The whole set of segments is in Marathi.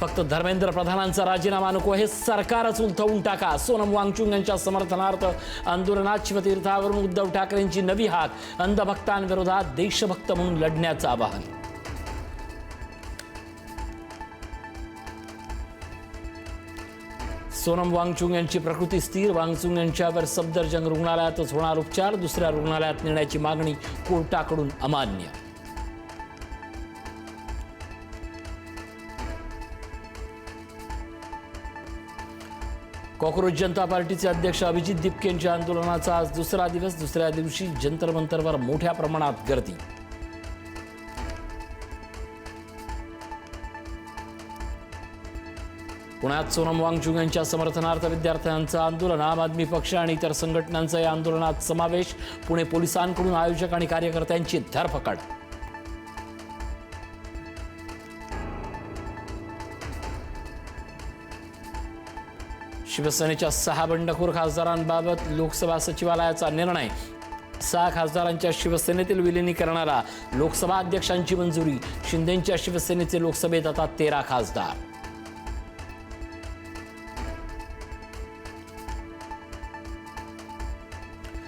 फक्त धर्मेंद्र प्रधानांचा राजीनामा नको, हे सरकारच उलथवून टाका. सोनम वांगचुक यांच्या समर्थनार्थ आंदोलनात शिवतीर्थावरून उद्धव ठाकरेंची नवी हाक. अंधभक्तांविरोधात देशभक्त म्हणून लढण्याचं आवाहन. सोनम वांगचुक यांची प्रकृती स्थिर. वांगचुक यांच्यावर सफदरजंग रुग्णालयातच होणार उपचार. दुसऱ्या रुग्णालयात नेण्याची मागणी कोर्टाकडून अमान्य. कॉकरोच जनता पार्टीचे अध्यक्ष अभिजित दिपके यांच्या आंदोलनाचा आज दुसरा दिवस. दुसऱ्या दिवशी जंतर मंतरवर मोठ्या प्रमाणात गर्दी. पुण्यात सोनम वांगचुक यांच्या समर्थनार्थ विद्यार्थ्यांचं आंदोलन. आम आदमी पक्ष आणि इतर संघटनांचा या आंदोलनात समावेश. पुणे पोलिसांकडून आयोजक आणि कार्यकर्त्यांची धरपकड. शिवसेनेच्या 6 बंडखोर खासदारांबाबत लोकसभा सचिवालयाचा निर्णय. 6 खासदारांच्या शिवसेनेतील विलिनीकरणाला लोकसभा अध्यक्षांची मंजुरी. शिंदेंच्या शिवसेनेचे लोकसभेत आता 13 खासदार.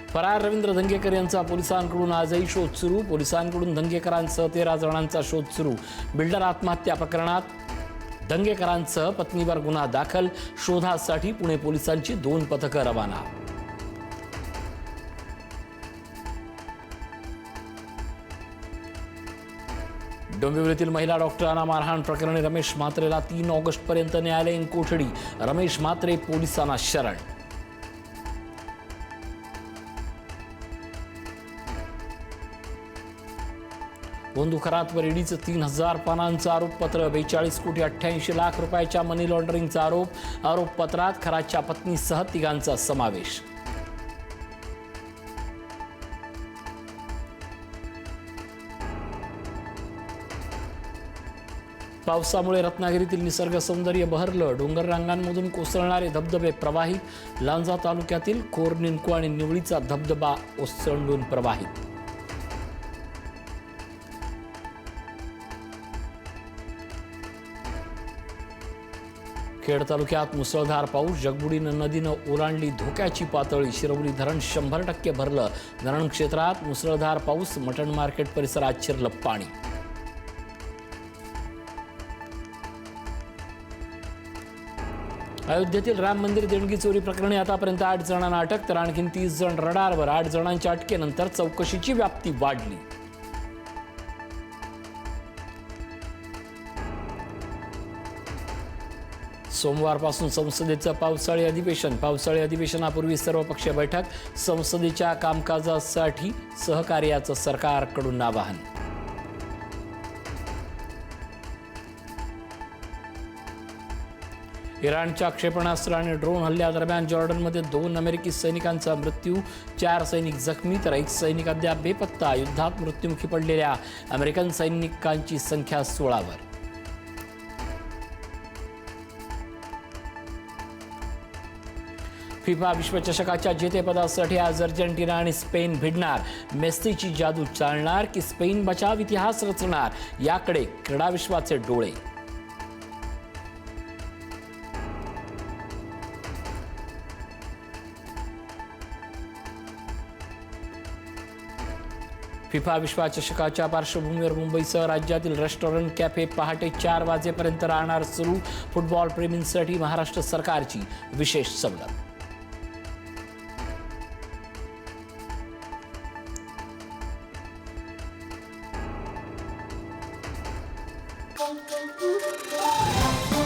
फरार रवींद्र धंगेकर यांचा पोलिसांकडून आजही शोध सुरू. पोलिसांकडून धंगेकरांसह 13 जणांचा शोध सुरू. बिल्डर आत्महत्या प्रकरणात धंगेकरांसह पत्नीवर गुन्हा दाखल. शोधासाठी पुणे पोलिसांची 2 पथकं रवाना. डोंबिवलीतील महिला डॉक्टरांना मारहाण प्रकरणी रमेश म्हात्रेला 3 ऑगस्टपर्यंत न्यायालयीन कोठडी. रमेश म्हात्रे पोलिसांना शरण. गोंदू खरातवर ईडीचं 3000 पानांचं आरोपपत्र. 42 कोटी 88 लाख रुपयाच्या मनी लॉन्ड्रिंगचा आरोप. आरोपपत्रात खरातच्या पत्नीसह 3घांचा समावेश. पावसामुळे रत्नागिरीतील निसर्ग सौंदर्य बहरलं. डोंगर रांगांमधून कोसळणारे धबधबे प्रवाहित. लांजा तालुक्यातील कोरनिंको आणि निवळीचा धबधबा ओसंडून प्रवाहित. खेड तालुक्यात मुसळधार पाऊस. जगबुडीनं नदीनं ओलांडली धोक्याची पातळी. शिरवली धरण 100% भरलं. धरण क्षेत्रात मुसळधार पाऊस. मटण मार्केट परिसरात शिरलं पाणी. अयोध्येतील राम मंदिर देणगी चोरी प्रकरणी आतापर्यंत 8 जणांना अटक, तर आणखी 30 जण रडारवर. 8 जणांच्या अटकेनंतर चौकशीची व्याप्ती वाढली. सोमवारपासून संसदेचं पावसाळी अधिवेशन. पावसाळी अधिवेशनापूर्वी सर्वपक्षीय बैठक. संसदेच्या कामकाजासाठी सहकार्याचं सरकारकडून आवाहन. इराणच्या क्षेपणास्त्र आणि ड्रोन हल्ल्यादरम्यान जॉर्डनमध्ये 2 अमेरिकी सैनिकांचा मृत्यू. 4 सैनिक जखमी तर 1 सैनिक अद्याप बेपत्ता. युद्धात मृत्युमुखी पडलेल्या अमेरिकन सैनिकांची संख्या 16वर. फिफा विश्वचषकाच्या जेतेपदासाठी आज अर्जेंटिना आणि स्पेन भिडणार. मेस्सीची जादू चालणार की स्पेन बचाव इतिहास रचणार, याकडे क्रीडा विश्वाचे डोळे. फिफा विश्वचषकाच्या पार्श्वभूमीवर मुंबईसह राज्यातील रेस्टॉरंट, कॅफे पहाटे 4 वाजेपर्यंत राहणार सुरू. फुटबॉल प्रेमींसाठी महाराष्ट्र सरकारची विशेष सवलत. Thank you.